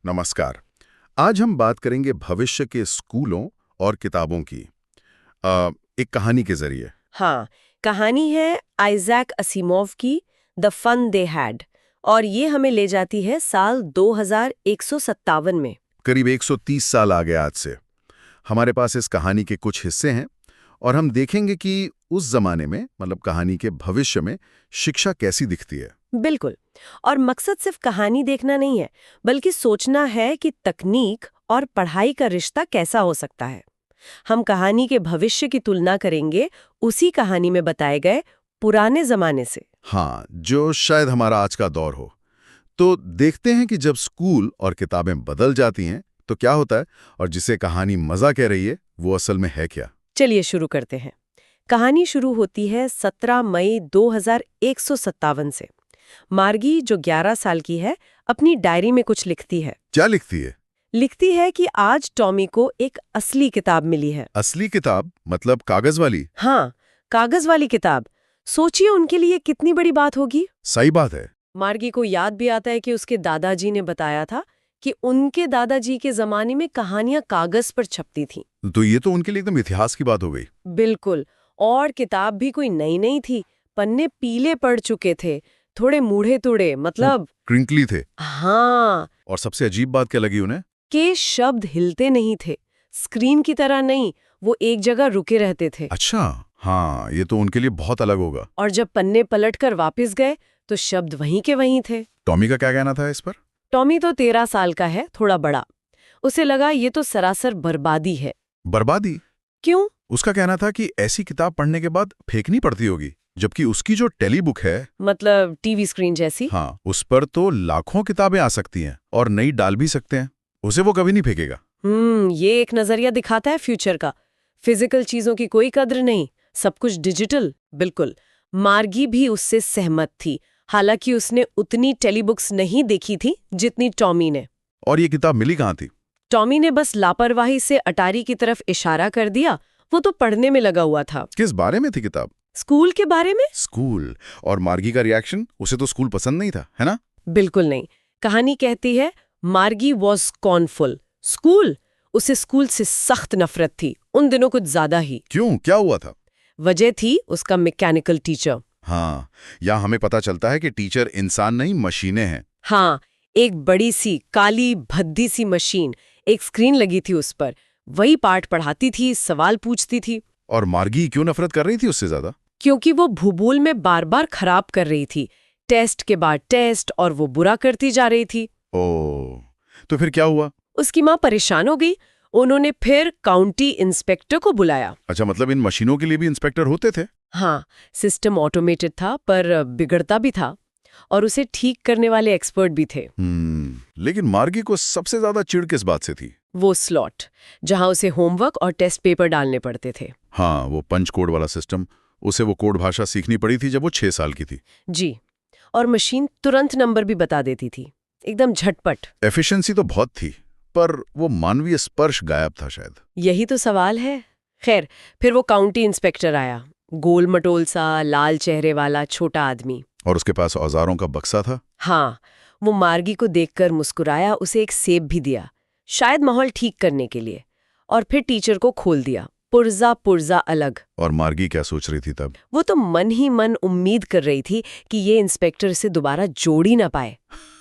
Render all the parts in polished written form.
नमस्कार। आज हम बात करेंगे भविष्य के स्कूलों और किताबों की एक कहानी के जरिए। हाँ, कहानी है आइजैक असीमोव की द फन दे हैड, और ये हमें ले जाती है साल 2157 में। करीब 130 साल आगे आज से। हमारे पास इस कहानी के कुछ हिस्से हैं और हम देखेंगे कि उस जमाने में मतलब कहानी के भविष्य में शिक्षा कैसी दिखती है। बिल्कुल। और मकसद सिर्फ कहानी देखना नहीं है, बल्कि सोचना है कि तकनीक और पढ़ाई का रिश्ता कैसा हो सकता है। हम कहानी के भविष्य की तुलना करेंगे उसी कहानी में बताए गए पुराने जमाने से। हाँ, जो शायद हमारा आज का दौर हो। तो देखते हैं कि जब स्कूल और किताबें बदल जाती हैं तो क्या होता है, और जिसे कहानी मजा कह रही है वो असल में है क्या। चलिए शुरू करते हैं। कहानी शुरू होती है 17 मई 2157 से। मार्गी, जो 11 साल की है, अपनी डायरी में कुछ लिखती है। क्या लिखती है? लिखती है कि आज टॉमी को एक असली किताब मिली है। असली किताब मतलब कागज वाली? हाँ, कागज वाली किताब। सोचिए उनके लिए कितनी बड़ी बात होगी। सही बात है। मार्गी को याद भी आता है कि उसके दादाजी ने बताया था कि उनके दादाजी के जमाने में कहानियां कागज पर छपती थीं। तो ये तो उनके लिए एकदम इतिहास की बात हो गई। बिल्कुल। और किताब भी कोई नई नहीं थी, पन्ने पीले पड़ चुके थे, थोड़े मूढ़े तुड़े, मतलब क्रिंकली थे। हाँ। और सबसे अजीब बात क्या लगी उन्हें? के शब्द हिलते नहीं थे, स्क्रीन की तरह नहीं, वो एक जगह रुके रहते थे। अच्छा, हाँ, ये तो उनके लिए बहुत अलग होगा। और जब पन्ने पलटकर वापस गए तो शब्द वहीं के वहीं थे। टॉमी का क्या कहना था इस पर? टॉमी तो 13 साल का है, थोड़ा बड़ा। उसे लगा ये तो सरासर बर्बादी है। बर्बादी? क्यों? उसका कहना था कि ऐसी किताब पढ़ने के बाद फेंकनी पड़ती होगी, जबकि उसकी जो टेली बुक है, मतलब टीवी स्क्रीन जैसी। हाँ, उस पर तो लाखों किताबें आ सकती हैं और नई डाल भी सकते हैं। उसे वो कभी नहीं फेंकेगा। ये एक नजरिया दिखाता है फ्यूचर का। फिजिकल चीजों की कोई कद्र नहीं, सब कुछ डिजिटल। बिल्कुल। मार्गी भी उससे सहमत थी, हालांकि उसने उतनी टेलीबुक्स नहीं देखी थी जितनी टॉमी ने। और ये किताब मिली कहाँ थी? टॉमी ने बस लापरवाही से अटारी की तरफ इशारा कर दिया, वो तो पढ़ने में लगा हुआ था। किस बारे में थी किताब? स्कूल के बारे में। स्कूल? और मार्गी का रिएक्शन? उसे तो स्कूल पसंद नहीं था, है ना? बिल्कुल नहीं। कहानी कहती है मार्गी वॉज स्कॉर्नफुल। स्कूल? उसे स्कूल से सख्त नफरत थी, उन दिनों कुछ ज्यादा ही। क्यों, क्या हुआ था? वजह थी उसका मैकेनिकल टीचर। हाँ, यहाँ हमें पता चलता है कि टीचर इंसान नहीं, मशीनें हैं। हाँ, एक बड़ी सी काली भद्दी सी मशीन, एक स्क्रीन लगी थी उस पर। वही पाठ पढ़ाती थी, सवाल पूछती थी। और मार्गी क्यों नफरत कर रही थी उससे ज्यादा? क्योंकि वो भूगोल में बार बार खराब कर रही थी, टेस्ट के बाद टेस्ट, और वो बुरा करती जा रही थी। ओह, तो फिर क्या हुआ? उसकी माँ परेशान हो गई। उन्होंने फिर काउंटी इंस्पेक्टर को बुलाया। अच्छा, मतलब इन मशीनों के लिए भी इंस्पेक्टर होते थे? हाँ, सिस्टम ऑटोमेटेड था पर बिगड़ता भी था, और उसे ठीक करने वाले एक्सपर्ट भी थे। लेकिन मार्गी को सबसे ज्यादा चिढ़ किस बात से थी? वो स्लॉट, जहां उसे होमवर्क और टेस्ट पेपर डालने पड़ते थे। हाँ, वो पंच कोड वाला सिस्टम। उसे वो कोड भाषा सीखनी पड़ी थी जब वो 6 साल की थी। जी। और मशीन तुरंत नंबर भी बता देती थी, एकदम झटपट। एफिशिएंसी तो बहुत थी, पर वो मानवीय स्पर्श गायब था शायद। यही तो सवाल है। खैर, फिर वो काउंटी इंस्पेक्टर आया, गोल मटोल सा, लाल चेहरे वाला छोटा आदमी। और उसके पास औजारों का बक्सा था। हाँ, वो मार्गी को देखकर मुस्कुराया, उसे एक सेब भी दिया, शायद माहौल ठीक करने के लिए। और फिर टीचर को खोल दिया, पुर्जा पुर्जा अलग। और मार्गी क्या सोच रही थी तब? वो तो मन ही मन उम्मीद कर रही थी कि ये इंस्पेक्टर से दोबारा जोड़ ही ना पाए।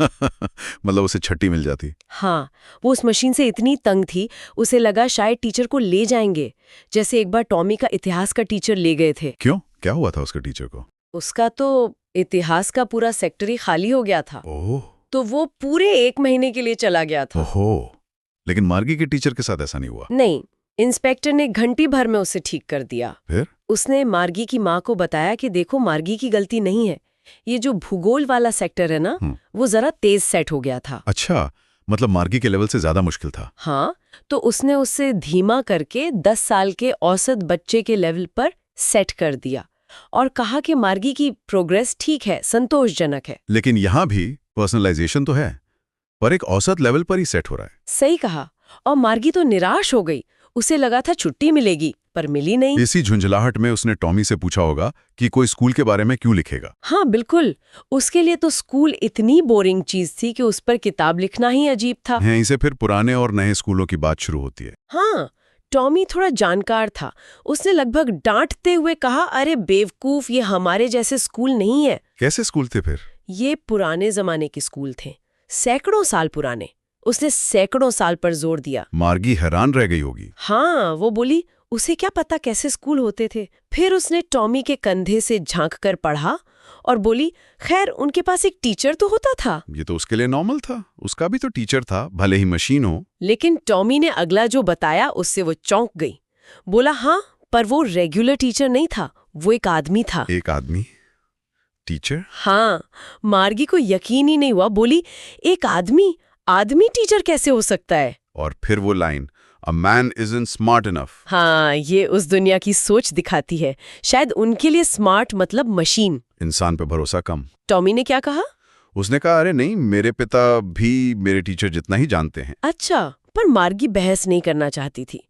मतलब उसे छट्टी मिल जाती। हाँ, वो उस मशीन से इतनी तंग थी, उसे लगा शायद टीचर को ले जाएंगे, जैसे एक बार टॉमी का इतिहास का टीचर ले गए थे। क्यों, क्या हुआ था उसके टीचर को? उसका तो इतिहास का पूरा सेक्टर ही खाली हो गया था। ओह। तो वो पूरे 1 महीने के लिए चला गया था। ओहो। लेकिन मार्गी के टीचर के साथ ऐसा नहीं हुआ? नहीं, इंस्पेक्टर ने घंटी भर में उसे ठीक कर दिया। फिर? उसने मार्गी की माँ को बताया कि देखो, मार्गी की गलती नहीं है, ये जो भूगोल वाला सेक्टर है ना, वो जरा तेज सेट हो गया था। अच्छा, मतलब मार्गी के लेवल से ज्यादा मुश्किल था। हाँ, तो उसने उससे धीमा करके 10 साल के औसत बच्चे के लेवल पर सेट कर दिया, और कहा कि मार्गी की प्रोग्रेस ठीक है, संतोषजनक है। लेकिन यहाँ भी पर्सनलाइजेशन तो है, पर एक औसत लेवल पर ही सेट हो रहा है। सही कहा। और मार्गी तो निराश हो गई, उसे लगा था छुट्टी मिलेगी, पर मिली नहीं। इसी झुंझलाहट में उसने टॉमी से पूछा होगा कि कोई स्कूल के बारे में क्यों लिखेगा। हाँ बिल्कुल, उसके लिए तो स्कूल इतनी बोरिंग चीज थी कि उस पर किताब लिखना ही अजीब था। यहीं से फिर पुराने और नए स्कूलों की बात शुरू होती है। हाँ, टॉमी थोड़ा जानकार था। उसने लगभग डांटते हुए कहा, अरे बेवकूफ, ये हमारे जैसे स्कूल नहीं है। कैसे स्कूल थे फिर? ये पुराने जमाने के स्कूल थे, सैकड़ों साल पुराने। उसने सैकड़ों साल पर जोर दिया। मार्गी हैरान रह गई होगी। हाँ, वो बोली उसे क्या पता कैसे स्कूल होते थे। फिर उसने टॉमी के कंधे से झांक कर पढ़ा और बोली, खैर उनके पास एक टीचर तो होता था। ये तो उसके लिए नॉर्मल था, उसका भी तो टीचर था, भले ही मशीन हो। लेकिन टॉमी ने अगला जो बताया उससे वो चौंक गई। बोला, हाँ पर वो रेगुलर टीचर नहीं था, वो एक आदमी था। एक आदमी टीचर? हाँ, मार्गी को यकीन ही नहीं हुआ। बोली, एक आदमी टीचर कैसे हो सकता है? और फिर वो line, a man isn't smart enough. हाँ, ये उस दुनिया की सोच दिखाती है। शायद उनके लिए स्मार्ट मतलब मशीन। इंसान पे भरोसा कम। टॉमी ने क्या कहा? उसने कहा, अरे नहीं, मेरे पिता भी मेरे टीचर जितना ही जानते हैं। अच्छा, पर मार्गी बहस नहीं करना चाहती थी।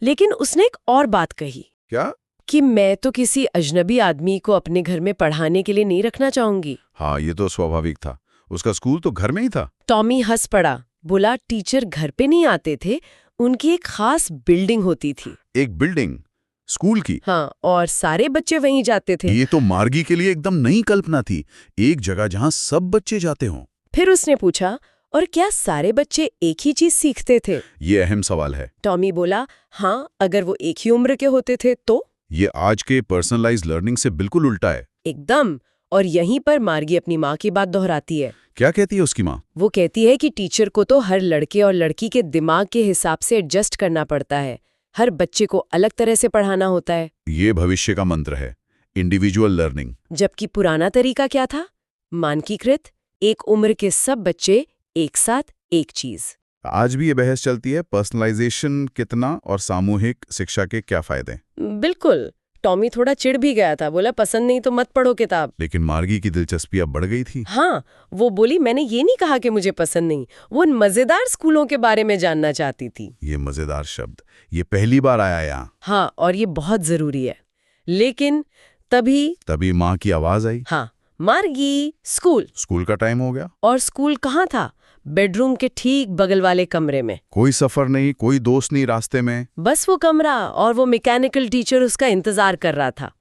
लेकिन उसने एक और बात कही। क्या? कि मैं तो किसी अजनबी आदमी को अपने घर में पढ़ाने के लिए नहीं रखना चाहूंगी। हाँ, ये तो स्वाभाविक था। उसका स्कूल तो घर में ही था। टॉमी हंस पड़ा। बोला, टीचर घर पे नहीं आते थे, उनकी एक खास बिल्डिंग होती थी। एक बिल्डिंग? स्कूल की? हाँ, और सारे बच्चे वहीं जाते थे। ये तो मार्गी के लिए एकदम नई कल्पना थी, एक जगह जहां सब बच्चे जाते हों। फिर उसने पूछा, और क्या सारे बच्चे एक ही चीज सीखते थे? ये अहम सवाल है। टॉमी बोला, हाँ, अगर वो एक ही उम्र के होते थे तो। ये आज के पर्सनलाइज्ड लर्निंग से बिल्कुल उल्टा है। एकदम। और यहीं पर मार्गी अपनी माँ की बात दोहराती है। क्या कहती है उसकी माँ? वो कहती है कि टीचर को तो हर लड़के और लड़की के दिमाग के हिसाब से एडजस्ट करना पड़ता है, हर बच्चे को अलग तरह से पढ़ाना होता है। ये भविष्य का मंत्र है, इंडिविजुअल लर्निंग। जबकि पुराना तरीका क्या था? मानकीकृत, एक उम्र के सब बच्चे एक साथ एक चीज। आज भी ये बहस चलती है, पर्सनलाइजेशन कितना और सामूहिक शिक्षा के क्या फायदे। बिल्कुल। टॉमी थोड़ा चिढ़ भी गया था। बोला, पसंद नहीं तो मत पढ़ो किताब। लेकिन मार्गी की दिलचस्पी अब बढ़ गई थी। हाँ, वो बोली, मैंने ये नहीं कहा कि मुझे पसंद नहीं, वो उन मजेदार स्कूलों के बारे में जानना चाहती थी। ये मजेदार शब्द, ये पहली बार आया यहाँ। हाँ, और ये बहुत जरूरी है। लेकिन तभी माँ की आवाज आई। हाँ, मार्गी, स्कूल का टाइम हो गया। और स्कूल कहाँ था? बेडरूम के ठीक बगल वाले कमरे में। कोई सफर नहीं, कोई दोस्त नहीं रास्ते में, बस वो कमरा और वो मैकेनिकल टीचर उसका इंतजार कर रहा था।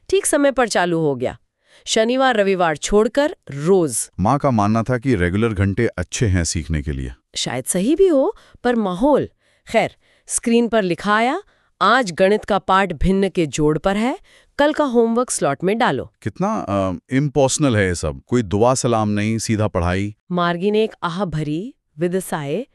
ठीक समय पर चालू हो गया, शनिवार रविवार छोड़कर रोज। माँ का मानना था कि रेगुलर घंटे अच्छे हैं सीखने के लिए। शायद सही भी हो, पर माहौल। खैर, स्क्रीन पर लिखा आया, आज गणित का पाठ भिन्न के जोड़ पर है, कल का होमवर्क स्लॉट में डालो। कितना इम्पर्सनल है ये सब, कोई दुआ सलाम नहीं, सीधा पढ़ाई। मार्गी ने एक आह भरी विद साए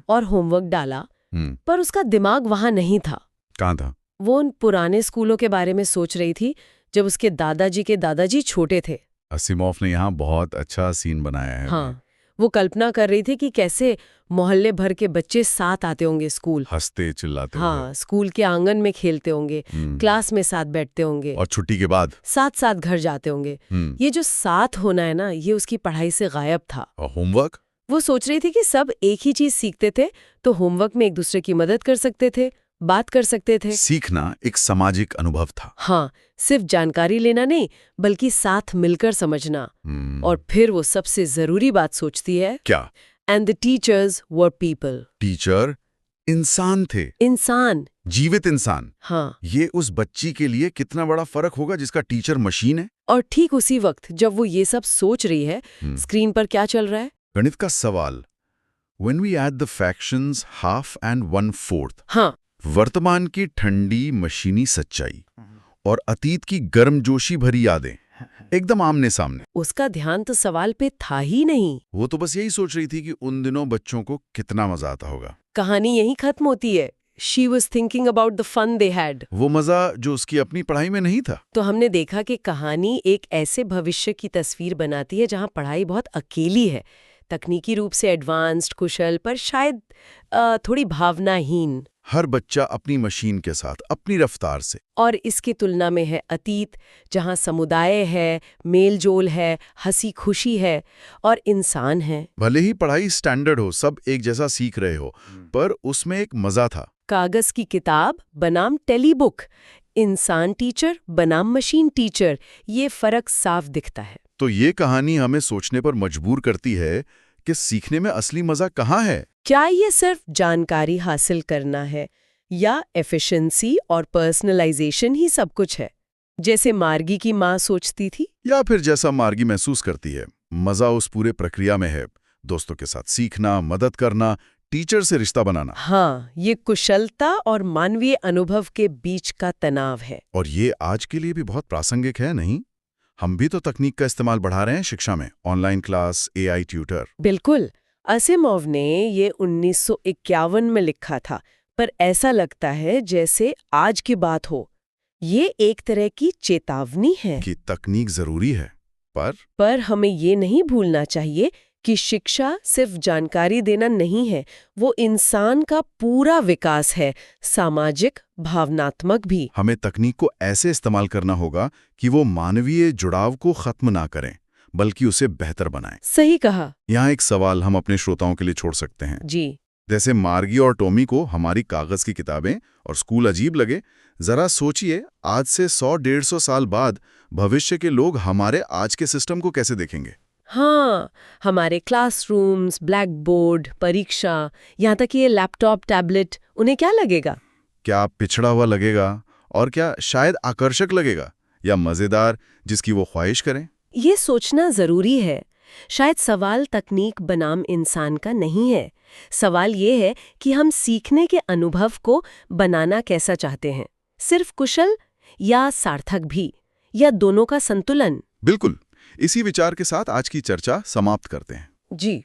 और होमवर्क डाला, पर उसका दिमाग वहां नहीं था। कहाँ था? वो उन पुराने स्कूलों के बारे में सोच रही थी जब उसके दादाजी छोटे थे। असिमोफ ने यहाँ बहुत अच्छा सीन बनाया है। हाँ, वो कल्पना कर रही थी कि कैसे मोहल्ले भर के बच्चे साथ आते होंगे स्कूल, हंसते चिल्लाते हाँ, स्कूल के आंगन में खेलते होंगे, क्लास में साथ बैठते होंगे और छुट्टी के बाद साथ साथ घर जाते होंगे। ये जो साथ होना है ना, ये उसकी पढ़ाई से गायब था। और होमवर्क? वो सोच रही थी कि सब एक ही चीज सीखते थे तो होमवर्क में एक दूसरे की मदद कर सकते थे, बात कर सकते थे। सीखना एक सामाजिक अनुभव था। हाँ, सिर्फ जानकारी लेना नहीं, बल्कि साथ मिलकर समझना। और फिर वो सबसे जरूरी बात सोचती है, क्या? And the teachers were people. Teacher इंसान थे, इंसान, जीवित इंसान। हाँ। ये उस बच्ची के लिए कितना बड़ा फर्क होगा जिसका टीचर मशीन है। और ठीक उसी वक्त जब वो ये सब सोच रही है, स्क्रीन पर क्या चल रहा है? गणित का सवाल। When we add the fractions half and 1/4, हाँ, वर्तमान की ठंडी मशीनी सच्चाई और अतीत की गर्मजोशी भरी यादें एकदम आमने सामने। उसका ध्यान तो सवाल पे था ही नहीं। वो तो बस यही सोच रही थी कि उन दिनों बच्चों को कितना मजा आता होगा। कहानी यहीं खत्म होती है। She was thinking about the fun they had. वो मजा जो उसकी अपनी पढ़ाई में नहीं था। तो हमने देखा कि कहानी एक ऐसे भविष्य की तस्वीर बनाती है जहां पढ़ाई बहुत अकेली है, तकनीकी रूप से एडवांस्ड, कुशल, पर शायद थोड़ी भावनाहीन। हर बच्चा अपनी मशीन के साथ, अपनी रफ्तार से। और इसकी तुलना में है अतीत, जहाँ समुदाय है, मेलजोल है, हंसी खुशी है और इंसान है। भले ही पढ़ाई स्टैंडर्ड हो, सब एक जैसा सीख रहे हो, पर उसमें एक मजा था। कागज की किताब बनाम टेलीबुक, इंसान टीचर बनाम मशीन टीचर, ये फर्क साफ दिखता है। तो ये कहानी हमें सोचने पर मजबूर करती है कि सीखने में असली मजा कहाँ है। क्या ये सिर्फ जानकारी हासिल करना है या एफिशिएंसी और पर्सनलाइजेशन ही सब कुछ है, जैसे मार्गी की माँ सोचती थी? या फिर जैसा मार्गी महसूस करती है, मजा उस पूरे प्रक्रिया में है। दोस्तों के साथ सीखना, मदद करना, टीचर से रिश्ता बनाना। हाँ, ये कुशलता और मानवीय अनुभव के बीच का तनाव है। और ये आज के लिए भी बहुत प्रासंगिक है, नहीं? हम भी तो तकनीक का इस्तेमाल बढ़ा रहे हैं शिक्षा में, ऑनलाइन क्लास, एआई ट्यूटर। बिल्कुल। असिमोव ने ये 1951 में लिखा था, पर ऐसा लगता है जैसे आज की बात हो। ये एक तरह की चेतावनी है कि तकनीक जरूरी है, पर हमें ये नहीं भूलना चाहिए कि शिक्षा सिर्फ जानकारी देना नहीं है, वो इंसान का पूरा विकास है, सामाजिक, भावनात्मक भी। हमें तकनीक को ऐसे इस्तेमाल करना होगा कि वो मानवीय जुड़ाव को खत्म ना करें, बल्कि उसे बेहतर बनाएं। सही कहा। यहाँ एक सवाल हम अपने श्रोताओं के लिए छोड़ सकते हैं। जी। जैसे मार्गी और टॉमी को हमारी कागज की किताबें और स्कूल अजीब लगे, जरा सोचिए आज से 100-150 साल बाद भविष्य के लोग हमारे आज के सिस्टम को कैसे देखेंगे। हाँ, हमारे क्लासरूम्स, ब्लैक बोर्ड, परीक्षा, यहाँ तक कि ये लैपटॉप, टैबलेट, उन्हें क्या लगेगा? क्या पिछड़ा हुआ लगेगा, और क्या शायद आकर्षक लगेगा, या मजेदार जिसकी वो ख्वाहिश करें? ये सोचना जरूरी है। शायद सवाल तकनीक बनाम इंसान का नहीं है। सवाल ये है कि हम सीखने के अनुभव को बनाना कैसा चाहते हैं, सिर्फ कुशल या सार्थक भी, या दोनों का संतुलन? बिल्कुल। इसी विचार के साथ आज की चर्चा समाप्त करते हैं। जी।